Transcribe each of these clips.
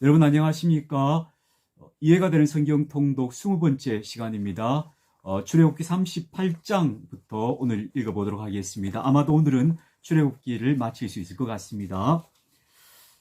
여러분 안녕하십니까? 이해가 되는 성경 통독 20번째 시간입니다. 출애굽기 38장부터 오늘 읽어보도록 하겠습니다. 아마도 오늘은 출애굽기를 마칠 수 있을 것 같습니다.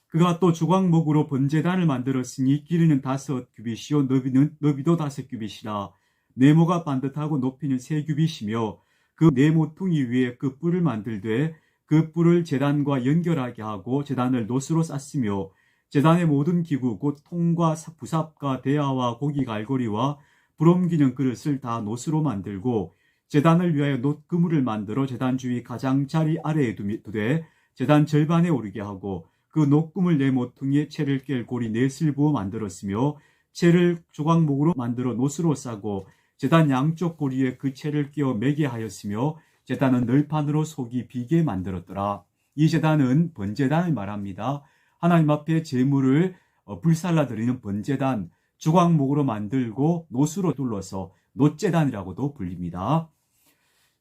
그가 또 주광목으로 번제단을 만들었으니 길이는 5규빗이요 너비도 5규빗이라. 네모가 반듯하고 높이는 3규빗이며 그 네모퉁이 위에 그 뿔을 만들되 그 뿔을 제단과 연결하게 하고 제단을 노스로 쌌으며 제단의 모든 기구 곧 통과 부삽과 대야와 고기 갈고리와 불옮기는 그릇을 다 노스로 만들고 제단을 위하여 놋 그물을 만들어 제단 주위 가장자리 아래에 두되 제단 절반에 오르게 하고 그 놋그물 네모퉁이에 채를 깰 고리 넷을 부어 만들었으며 채를 조각목으로 만들어 놋으로 싸고 제단 양쪽 고리에 그 채를 끼워 매게 하였으며 제단은 널판으로 속이 비게 만들었더라. 이 제단은 번제단을 말합니다. 하나님 앞에 제물을 불살라 드리는 번제단, 주광목으로 만들고 놋으로 둘러서 놋제단이라고도 불립니다.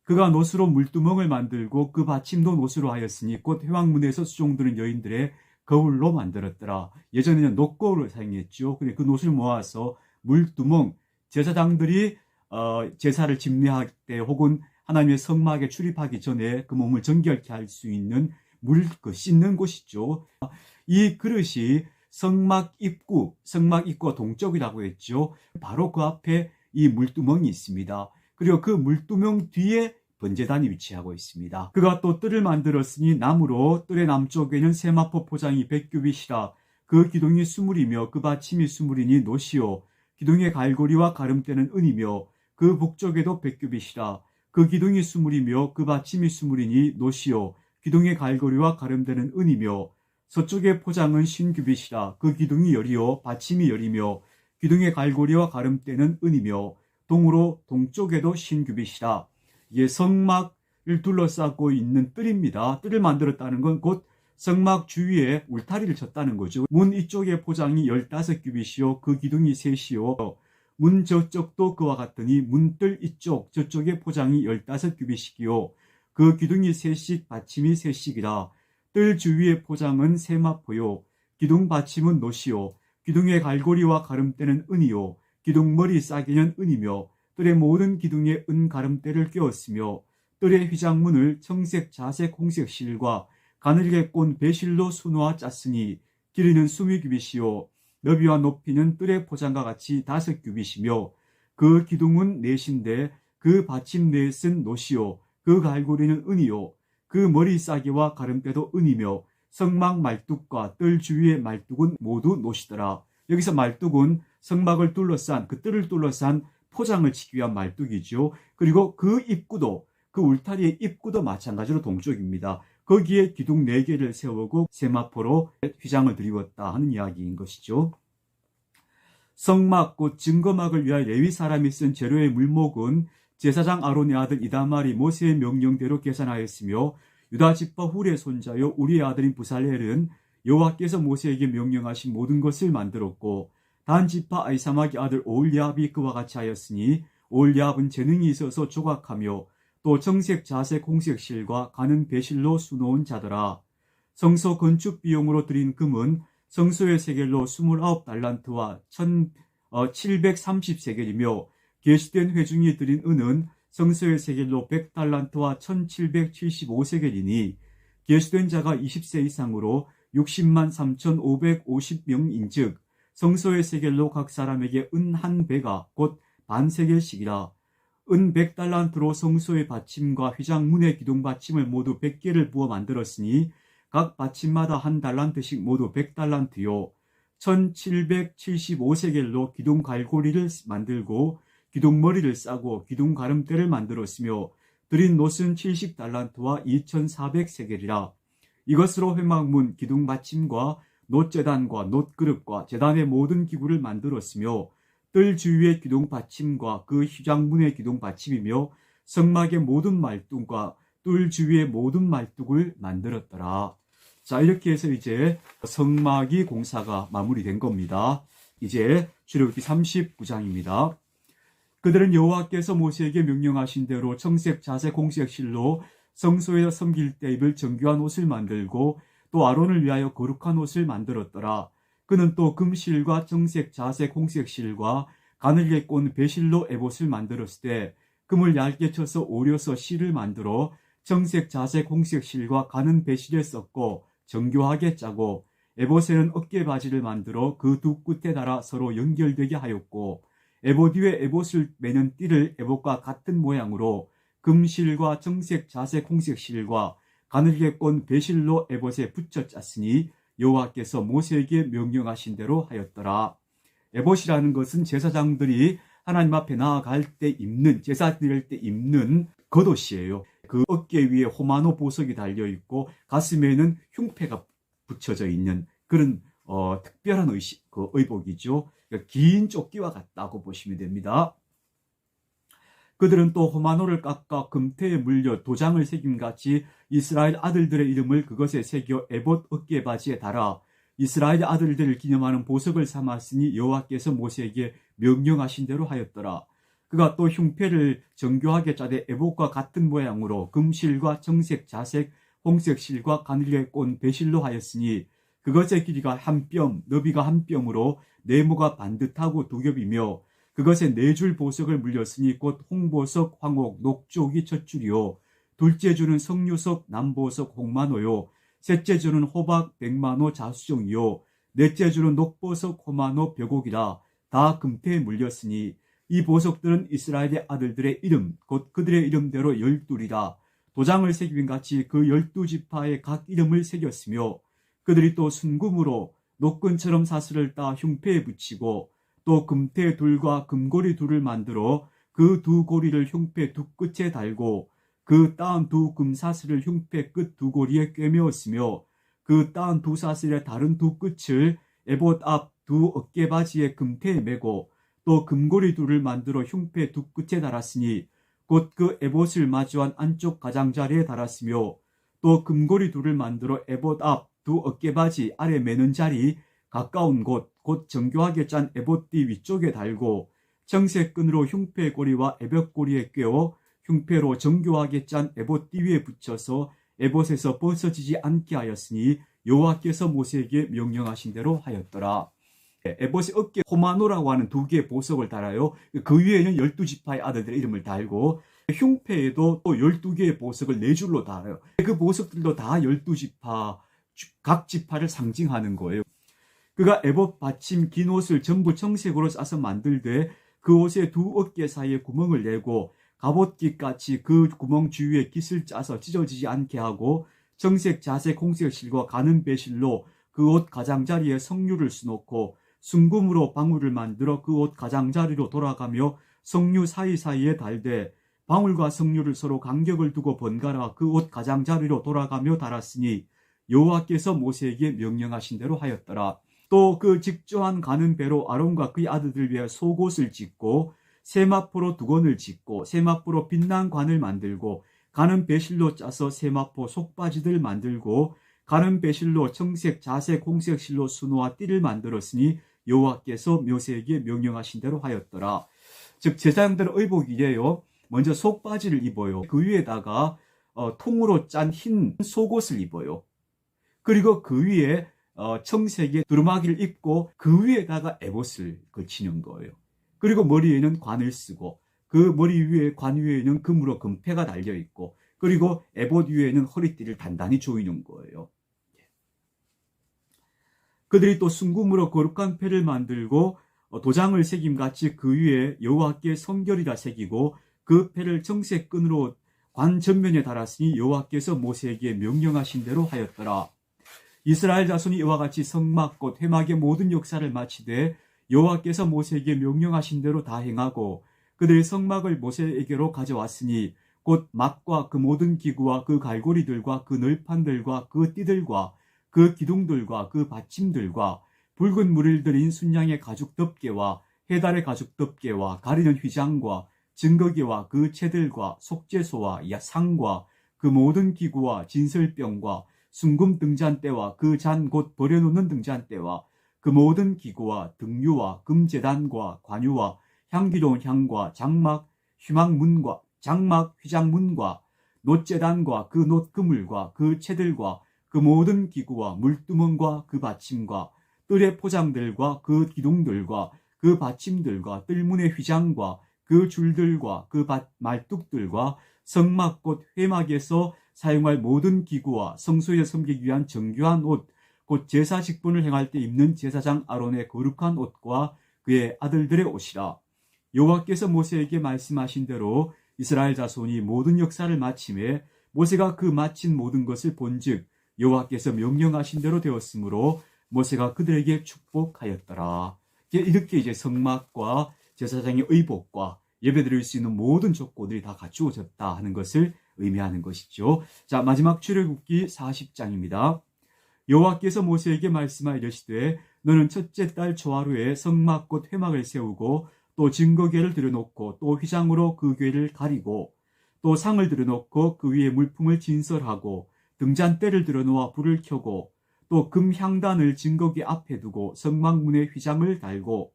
그가 놋으로 물두멍을 만들고 그 받침도 놋으로 하였으니 곧 회왕문에서 수종드는 여인들의 거울로 만들었더라. 예전에는 놋거울을 사용했죠. 근데 그 놋을 모아서 물두멍, 제사장들이 제사를 집례할 때 혹은 하나님의 성막에 출입하기 전에 그 몸을 정결케 할 수 있는 씻는 곳이죠. 이 그릇이 성막 입구와 동쪽이라고 했죠. 바로 그 앞에 이 물두멍이 있습니다. 그리고 그 물두멍 뒤에 번제단이 위치하고 있습니다. 그가 또 뜰을 만들었으니 나무로 뜰의 남쪽에는 세마포 포장이 100규빗이라. 그 기둥이 수물이며 그 받침이 수물이니 놋이요 기둥의 갈고리와 가름대는 은이며 그 북쪽에도 100규빗이라. 그 기둥이 수물이며 그 받침이 수물이니 놋이요 기둥의 갈고리와 가름대는 은이며 서쪽의 포장은 신규빗이라. 그 기둥이 열이요 받침이 열이며 기둥의 갈고리와 가름대는 은이며 동쪽에도 신규빗이라. 이게 성막을 둘러싸고 있는 뜰입니다. 뜰을 만들었다는 건 곧 성막 주위에 울타리를 쳤다는 거죠. 문 이쪽의 포장이 15규빗이요 그 기둥이 셋이요 문 저쪽도 그와 같으니 문뜰 이쪽 저쪽의 포장이 15규빗이기요 그 기둥이 셋씩 받침이 셋씩이라. 뜰 주위의 포장은 세마포요 기둥 받침은 놋이요 기둥의 갈고리와 가름대는 은이요 기둥 머리 싸기는 은이며 뜰의 모든 기둥에 은 가름대를 끼웠으며 뜰의 휘장문을 청색 자색 홍색 실과 가늘게 꼰 배실로 수놓아 짰으니 길이는 20규빗이요 너비와 높이는 뜰의 포장과 같이 5규빗이며 그 기둥은 넷인데 그 받침 넷은 놋이요 그 갈고리는 은이요 그 머리 싸기와 가름대도 은이며 성막 말뚝과 뜰 주위의 말뚝은 모두 놋이더라. 여기서 말뚝은 성막을 둘러싼 그 뜰을 둘러싼 포장을 치기 위한 말뚝이죠. 그리고 그 입구도 그 울타리의 입구도 마찬가지로 동쪽입니다. 거기에 기둥 4개를 세우고 세마포로 휘장을 드리웠다 하는 이야기인 것이죠. 성막 곧 증거막을 위하여 레위 사람이 쓴 재료의 물목은 제사장 아론의 아들 이다말이 모세의 명령대로 계산하였으며 유다 지파 훌의 손자요 우리의 아들인 부살렐은 여호와께서 모세에게 명령하신 모든 것을 만들었고 단 지파 아이사막의 아들 오홀리압이 그와 같이 하였으니 오홀리압은 재능이 있어서 조각하며 또 청색 자색 홍색 실과 가는 배실로 수놓은 자더라. 성소 건축 비용으로 드린 금은 성소의 세겔로 29달란트와 1730세겔이며 계시된 회중이 드린 은은 성소의 세겔로 100달란트와 1775세겔이니 계시된 자가 20세 이상으로 60만 3550명인즉 성소의 세겔로 각 사람에게 은 한 배가 곧 반세겔씩이라. 은 100달란트로 성소의 받침과 휘장문의 기둥 받침을 모두 100개를 부어 만들었으니 각 받침마다 한 달란트씩 모두 100달란트요 1775세겔로 기둥 갈고리를 만들고 기둥 머리를 싸고 기둥 가름대를 만들었으며 드린 놋은 70달란트와 2400세겔이라. 이것으로 회막문 기둥 받침과 놋제단과 놋그릇과 제단의 모든 기구를 만들었으며 뜰 주위의 기둥 받침과 그 휘장문의 기둥 받침이며 성막의 모든 말뚝과 뜰 주위의 모든 말뚝을 만들었더라. 자, 이렇게 해서 이제 성막이 공사가 마무리된 겁니다. 이제 출애굽기 39장입니다. 그들은 여호와께서 모세에게 명령하신 대로 청색 자색 홍색 실로 성소에서 섬길 때 입을 정교한 옷을 만들고 또 아론을 위하여 거룩한 옷을 만들었더라. 그는 또 금실과 정색, 자색, 홍색 실과 가늘게 꼰 배실로 에봇을 만들었을 때 금을 얇게 쳐서 오려서 실을 만들어 정색, 자색, 홍색 실과 가는 배실에 섞고 정교하게 짜고 에봇에는 어깨바지를 만들어 그 두 끝에 달아 서로 연결되게 하였고 에봇 위에 에봇을 매는 띠를 에봇과 같은 모양으로 금실과 정색, 자색, 홍색 실과 가늘게 꼰 배실로 에봇에 붙여 짰으니 여호와께서 모세에게 명령하신 대로 하였더라. 에봇이라는 것은 제사장들이 하나님 앞에 나아갈 때 입는, 제사 드릴 때 입는 겉옷이에요. 그 어깨 위에 호마노 보석이 달려있고 가슴에는 흉패가 붙여져 있는 그런 특별한 의복이죠. 그러니까 긴 조끼와 같다고 보시면 됩니다. 그들은 또 호마노를 깎아 금태에 물려 도장을 새김같이 이스라엘 아들들의 이름을 그것에 새겨 에봇 어깨바지에 달아 이스라엘 아들들을 기념하는 보석을 삼았으니 여호와께서 모세에게 명령하신 대로 하였더라. 그가 또 흉패를 정교하게 짜되 에봇과 같은 모양으로 금실과 정색, 자색, 홍색 실과 가늘게 꼰 배실로 하였으니 그것의 길이가 한 뼘, 너비가 한 뼘으로 네모가 반듯하고 두 겹이며 그것에 네 줄 보석을 물렸으니 곧 홍보석, 황옥, 녹조기 첫 줄이요. 둘째 줄은 석류석, 남보석, 홍마노요. 셋째 줄은 호박, 백마노, 자수정이요. 넷째 줄은 녹보석, 호마노, 벽옥이라 다 금태에 물렸으니 이 보석들은 이스라엘의 아들들의 이름, 곧 그들의 이름대로 12이라 도장을 새김 같이 그 12지파의 각 이름을 새겼으며 그들이 또 순금으로 녹근처럼 사슬을 따 흉패에 붙이고 또 금태 둘과 금고리 둘을 만들어 그 두 고리를 흉패 두 끝에 달고 그 따은 두 금사슬을 흉패 끝 두 고리에 꿰매었으며 그 따은 두 사슬의 다른 두 끝을 에봇 앞 두 어깨바지에 금태에 메고 또 금고리 둘을 만들어 흉패 두 끝에 달았으니 곧 그 에봇을 마주한 안쪽 가장자리에 달았으며 또 금고리 둘을 만들어 에봇 앞 두 어깨바지 아래 매는 자리 가까운 곳, 곧 정교하게 짠 에봇띠 위쪽에 달고 정색 끈으로 흉패 고리와 에봇 고리에 꿰어 흉패로 정교하게 짠 에봇띠 위에 붙여서 에봇에서 벗어지지 않게 하였으니 여호와께서 모세에게 명령하신 대로 하였더라. 에봇의 어깨 호마노라고 하는 두 개의 보석을 달아요. 그 위에는 12지파의 아들들의 이름을 달고 흉패에도 또 12개의 보석을 네 줄로 달아요. 그 보석들도 다 12지파, 각 지파를 상징하는 거예요. 그가 에봇 받침 긴 옷을 전부 청색으로 싸서 만들되 그 옷의 두 어깨 사이에 구멍을 내고 갑옷깃같이 그 구멍 주위에 깃을 짜서 찢어지지 않게 하고 정색, 자색, 홍색 실과 가는 배실로 그 옷 가장자리에 석류를 수놓고 순금으로 방울을 만들어 그 옷 가장자리로 돌아가며 석류 사이사이에 달되 방울과 석류를 서로 간격을 두고 번갈아 그 옷 가장자리로 돌아가며 달았으니 여호와께서 모세에게 명령하신 대로 하였더라. 또 그 직조한 가는 배로 아론과 그의 아들들 위해 속옷을 짓고 세마포로 두건을 짓고 세마포로 빛난 관을 만들고 가는 배실로 짜서 세마포 속바지들 만들고 가는 배실로 청색, 자색, 홍색 실로 수노와 띠를 만들었으니 여호와께서 모세에게 명령하신 대로 하였더라. 즉 제사장들의 의복이래요. 먼저 속바지를 입어요. 그 위에다가 통으로 짠 흰 속옷을 입어요. 그리고 그 위에 청색의 두루마기를 입고 그 위에다가 에봇을 걸치는 거예요. 그리고 머리에는 관을 쓰고 그 머리 위에 관 위에는 금으로 금패가 달려 있고 그리고 에봇 위에는 허리띠를 단단히 조이는 거예요. 그들이 또 순금으로 거룩한 패를 만들고 도장을 새김같이 그 위에 여호와께 성결이라 새기고 그 패를 청색 끈으로 관 전면에 달았으니 여호와께서 모세에게 명령하신 대로 하였더라. 이스라엘 자손이 이와 같이 성막 곧 회막의 모든 역사를 마치되 여호와께서 모세에게 명령하신 대로 다 행하고 그들의 성막을 모세에게로 가져왔으니 곧 막과 그 모든 기구와 그 갈고리들과 그 널판들과 그 띠들과 그 기둥들과 그 받침들과 붉은 물을 들인 순양의 가죽 덮개와 해달의 가죽 덮개와 가리는 휘장과 증거기와 그 채들과 속죄소와 상과 그 모든 기구와 진설병과 순금 등잔대와 그 잔 곧 버려놓는 등잔대와 그 모든 기구와 등유와 금제단과 관유와 향기로운 향과 장막 휘망문과 장막 휘장문과 놋제단과 그 놋그물과 그 채들과 그 모든 기구와 물두멍과 그 받침과 뜰의 포장들과 그 기둥들과 그 받침들과 뜰문의 휘장과 그 줄들과 그 말뚝들과 성막 곧 회막에서 사용할 모든 기구와 성소에 섬기기 위한 정교한 옷, 곧 제사 직분을 행할 때 입는 제사장 아론의 거룩한 옷과 그의 아들들의 옷이라. 여호와께서 모세에게 말씀하신 대로 이스라엘 자손이 모든 역사를 마침에 모세가 그 마친 모든 것을 본즉 여호와께서 명령하신 대로 되었으므로 모세가 그들에게 축복하였더라. 이렇게 이제 성막과 제사장의 의복과 예배드릴 수 있는 모든 조건들이 다 갖추어졌다 하는 것을 의미하는 것이죠. 자, 마지막 출애굽기 40장입니다. 여호와께서 모세에게 말씀하여 이르시되 너는 첫째 달 초하루에 성막 곧 회막을 세우고 또 증거궤를 들여놓고 또 휘장으로 그 궤를 가리고 또 상을 들여놓고 그 위에 물품을 진설하고 등잔대를 들여놓아 불을 켜고 또 금향단을 증거궤 앞에 두고 성막 문에 휘장을 달고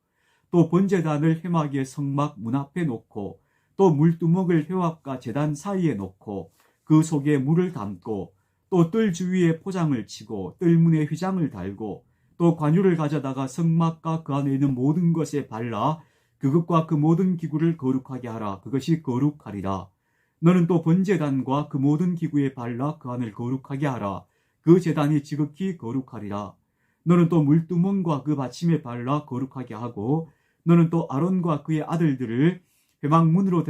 또 번제단을 회막의 성막 문 앞에 놓고 또 물두멍을 회막과 제단 사이에 놓고 그 속에 물을 담고 또 뜰 주위에 포장을 치고 뜰문에 휘장을 달고 또 관유를 가져다가 성막과 그 안에 있는 모든 것에 발라 그것과 그 모든 기구를 거룩하게 하라. 그것이 거룩하리라. 너는 또 번제단과 그 모든 기구에 발라 그 안을 거룩하게 하라. 그 제단이 지극히 거룩하리라. 너는 또 물두멍과 그 받침에 발라 거룩하게 하고 너는 또 아론과 그의 아들들을 회막문으로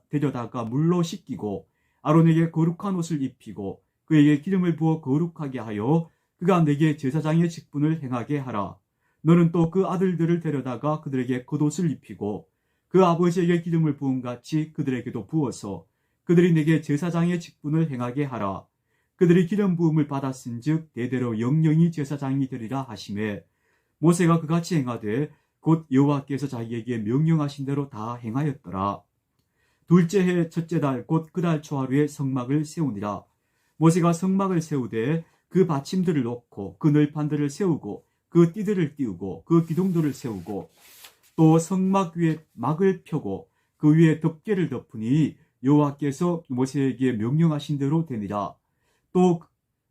데려다가 물로 씻기고 아론에게 거룩한 옷을 입히고 그에게 기름을 부어 거룩하게 하여 그가 내게 제사장의 직분을 행하게 하라. 너는 또 그 아들들을 데려다가 그들에게 겉옷을 입히고 그 아버지에게 기름을 부은 같이 그들에게도 부어서 그들이 내게 제사장의 직분을 행하게 하라. 그들이 기름 부음을 받았은즉 대대로 영영이 제사장이 되리라 하시매 모세가 그같이 행하되 곧 여호와께서 자기에게 명령하신 대로 다 행하였더라. 둘째 해 첫째 달 곧 그 달 초하루에 성막을 세우니라. 모세가 성막을 세우되 그 받침들을 놓고 그 널판들을 세우고 그 띠들을 띄우고 그 기둥들을 세우고 또 성막 위에 막을 펴고 그 위에 덮개를 덮으니 여호와께서 모세에게 명령하신 대로 되니라. 또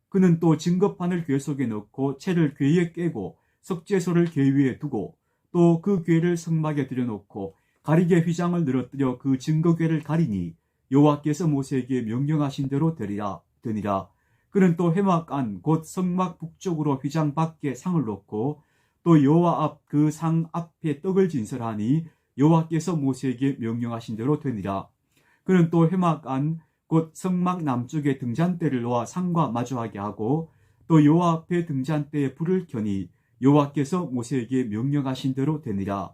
그는 또 증거판을 궤 속에 넣고 채를 궤에 깨고 석제소를 궤 위에 두고 또 그 궤를 성막에 들여놓고 가리개 휘장을 늘어뜨려 그 증거궤를 가리니 여호와께서 모세에게 명령하신 대로 되니라. 그는 또 회막 안 곧 성막 북쪽으로 휘장 밖에 상을 놓고 또 여호와 앞 그 상 앞에 떡을 진설하니 여호와께서 모세에게 명령하신 대로 되니라. 그는 또 회막 안 곧 성막 남쪽에 등잔대를 놓아 상과 마주하게 하고 또 여호와 앞에 등잔대에 불을 켜니 여호와께서 모세에게 명령하신 대로 되니라.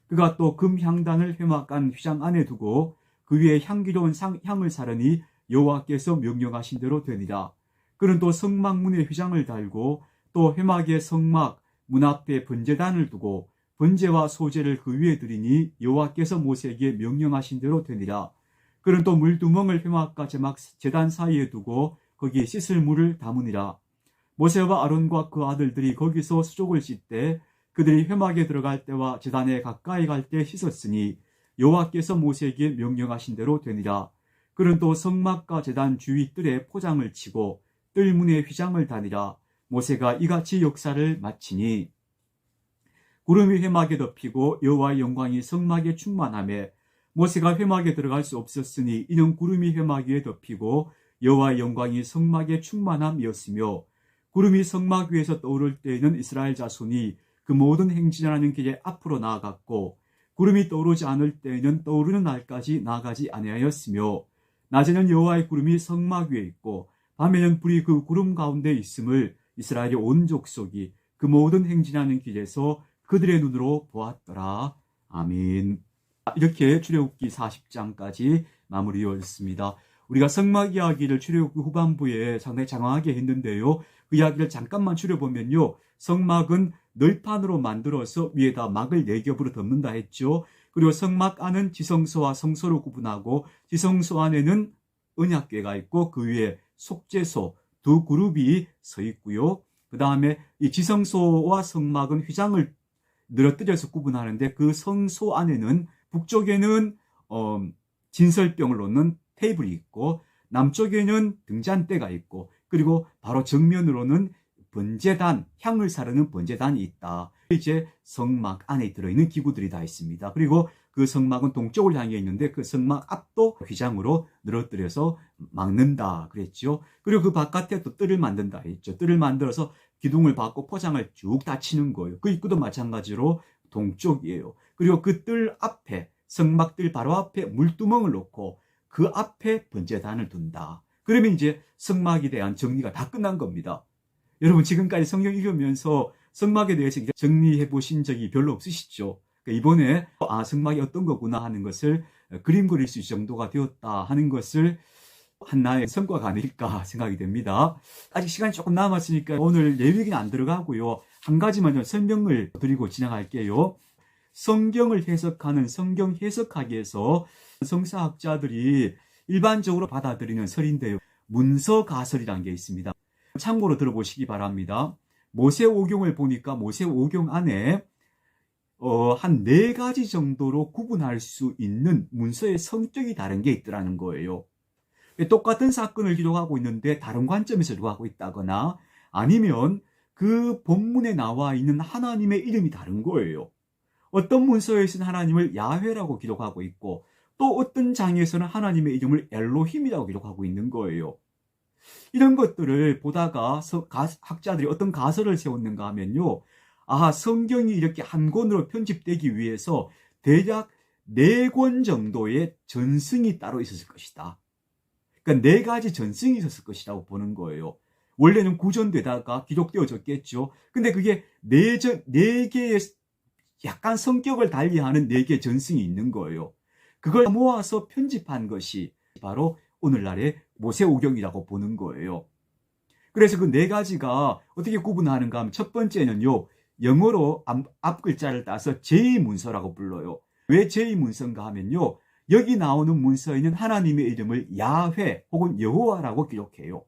그가 또 금향단을 회막 안 휘장 안에 두고 그 위에 향기로운 향을 사르니 여호와께서 명령하신 대로 되니라. 그는 또 성막문에 휘장을 달고 또 회막의 성막 문 앞에 번제단을 두고 번제와 소제를 그 위에 드리니 여호와께서 모세에게 명령하신 대로 되니라. 그는 또 물두멍을 회막과 제단 사이에 두고 거기에 씻을 물을 담으니라. 모세와 아론과 그 아들들이 거기서 수족을 씻되 그들이 회막에 들어갈 때와 제단에 가까이 갈 때 씻었으니 여호와께서 모세에게 명령하신 대로 되니라. 그는 또 성막과 제단 주위 뜰에 포장을 치고 뜰문에 휘장을 다니라. 모세가 이같이 역사를 마치니 구름이 회막에 덮이고 여호와의 영광이 성막에 충만하며 모세가 회막에 들어갈 수 없었으니 이는 구름이 회막 위에 덮이고 여호와의 영광이 성막에 충만함이었으며 구름이 성막 위에서 떠오를 때에는 이스라엘 자손이 그 모든 행진하는 길에 앞으로 나아갔고 구름이 떠오르지 않을 때에는 떠오르는 날까지 나아가지 아니하였으며 낮에는 여호와의 구름이 성막 위에 있고 밤에는 불이 그 구름 가운데 있음을 이스라엘의 온 족속이 그 모든 행진하는 길에서 그들의 눈으로 보았더라. 아멘. 이렇게 출애굽기 40장까지 마무리되었습니다. 우리가 성막 이야기를 출애굽기 후반부에 상당히 장황하게 했는데요. 그 이야기를 잠깐만 추려보면요. 성막은 널판으로 만들어서 위에다 막을 4겹으로 덮는다 했죠. 그리고 성막 안은 지성소와 성소로 구분하고 지성소 안에는 언약궤가 있고 그 위에 속죄소 두 그룹이 서 있고요. 그 다음에 이 지성소와 성막은 휘장을 늘어뜨려서 구분하는데 그 성소 안에는 북쪽에는 진설병을 놓는 테이블이 있고 남쪽에는 등잔대가 있고 그리고 바로 정면으로는 번제단, 향을 사르는 번제단이 있다. 이제 성막 안에 들어있는 기구들이 다 있습니다. 그리고 그 성막은 동쪽을 향해 있는데 그 성막 앞도 휘장으로 늘어뜨려서 막는다 그랬죠. 그리고 그 바깥에 또 뜰을 만든다 했죠. 뜰을 만들어서 기둥을 받고 포장을 쭉 닫히는 거예요. 그 입구도 마찬가지로 동쪽이에요. 그리고 그 뜰 앞에, 성막뜰 바로 앞에 물두멍을 놓고 그 앞에 번제단을 둔다. 그러면 이제 성막에 대한 정리가 다 끝난 겁니다. 여러분 지금까지 성경 읽으면서 성막에 대해서 정리해 보신 적이 별로 없으시죠? 이번에 성막이 어떤 거구나 하는 것을 그림 그릴 수 있을 정도가 되었다 하는 것을 하나의 성과가 아닐까 생각이 됩니다. 아직 시간이 조금 남았으니까 오늘 내용은 안 들어가고요. 한 가지만 좀 설명을 드리고 지나갈게요. 성경을 해석하는 성경 해석학에서 성사학자들이 일반적으로 받아들이는 설인데요. 문서가설이라는 게 있습니다. 참고로 들어보시기 바랍니다. 모세오경을 보니까 모세오경 안에 한 4가지 정도로 구분할 수 있는 문서의 성격이 다른 게 있더라는 거예요. 똑같은 사건을 기록하고 있는데 다른 관점에서 기록하고 있다거나 아니면 그 본문에 나와 있는 하나님의 이름이 다른 거예요. 어떤 문서에서는 하나님을 야훼라고 기록하고 있고 또 어떤 장에서는 하나님의 이름을 엘로힘이라고 기록하고 있는 거예요. 이런 것들을 보다가 학자들이 어떤 가설을 세웠는가 하면요. 성경이 이렇게 한 권으로 편집되기 위해서 대략 4권 정도의 전승이 따로 있었을 것이다. 그러니까 4가지 전승이 있었을 것이라고 보는 거예요. 원래는 구전되다가 기록되어졌겠죠. 근데 그게 4개의 약간 성격을 달리하는 4개의 전승이 있는 거예요. 그걸 모아서 편집한 것이 바로 오늘날의 모세오경이라고 보는 거예요. 그래서 그 4가지가 어떻게 구분하는가 하면 첫 번째는요. 영어로 앞 글자를 따서 제2문서라고 불러요. 왜 제2문서인가 하면요. 여기 나오는 문서에는 하나님의 이름을 야훼 혹은 여호와라고 기록해요.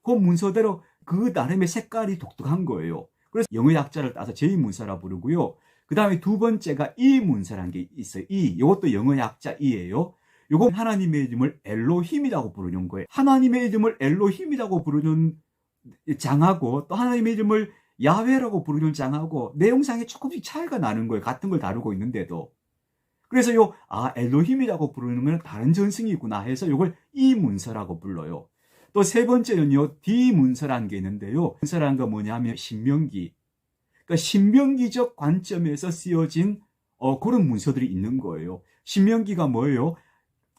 그 문서대로 그 나름의 색깔이 독특한 거예요. 그래서 영어 약자를 따서 제2문서라 부르고요. 그 다음에 두 번째가 이 문서라는 게 있어요. 이것도 영어 약자 이예요. 요건 하나님의 이름을 엘로힘이라고 부르는 거예요. 하나님의 이름을 엘로힘이라고 부르는 장하고 또 하나님의 이름을 야훼라고 부르는 장하고 내용상에 조금씩 차이가 나는 거예요. 같은 걸 다루고 있는데도. 그래서 엘로힘이라고 부르는 건 다른 전승이구나 해서 이걸 이 문서라고 불러요. 또 세 번째는요, D 문서라는 게 있는데요. 문서라는 건 뭐냐면 신명기. 그러니까 신명기적 관점에서 쓰여진 그런 문서들이 있는 거예요. 신명기가 뭐예요?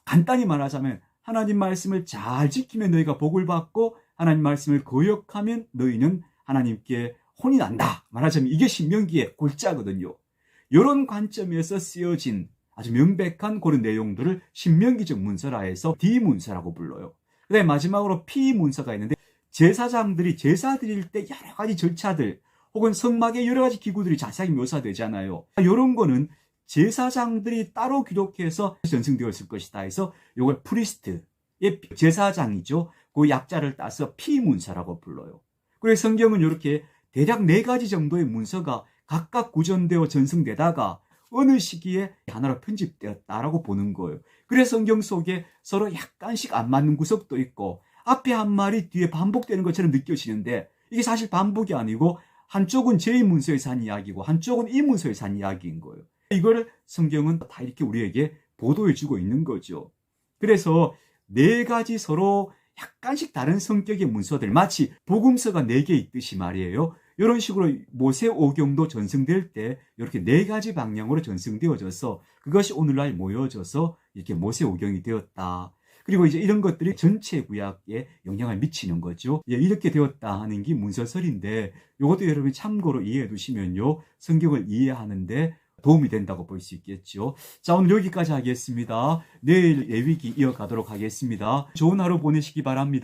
간단히 말하자면 하나님 말씀을 잘 지키면 너희가 복을 받고 하나님 말씀을 거역하면 너희는 하나님께 혼이 난다. 말하자면 이게 신명기의 골자거든요. 이런 관점에서 쓰여진 아주 명백한 그런 내용들을 신명기적 문서라 해서 D문서라고 불러요. 그 다음에 마지막으로 P문서가 있는데 제사장들이 제사 드릴 때 여러 가지 절차들 혹은 성막의 여러 가지 기구들이 자세하게 묘사되잖아요. 이런 거는 제사장들이 따로 기록해서 전승되었을 것이다 해서 이걸 프리스트의 제사장이죠. 그 약자를 따서 P문서라고 불러요. 그래서 성경은 이렇게 대략 4가지 정도의 문서가 각각 구전되어 전승되다가 어느 시기에 하나로 편집되었다라고 보는 거예요. 그래서 성경 속에 서로 약간씩 안 맞는 구석도 있고 앞에 한 말이 뒤에 반복되는 것처럼 느껴지는데 이게 사실 반복이 아니고 한쪽은 제2문서에서 한 이야기고 한쪽은 이 문서에서 한 이야기인 거예요. 이걸 성경은 다 이렇게 우리에게 보도해 주고 있는 거죠. 그래서 4가지 서로 약간씩 다른 성격의 문서들, 마치 복음서가 4개 있듯이 말이에요. 이런 식으로 모세오경도 전승될 때 이렇게 4가지 방향으로 전승되어져서 그것이 오늘날 모여져서 이렇게 모세오경이 되었다. 그리고 이제 이런 것들이 전체 구약에 영향을 미치는 거죠. 이렇게 되었다 하는 게 문서설인데 이것도 여러분이 참고로 이해해 두시면요. 성경을 이해하는데 도움이 된다고 볼 수 있겠죠. 자, 오늘 여기까지 하겠습니다. 내일 예위기 이어가도록 하겠습니다. 좋은 하루 보내시기 바랍니다.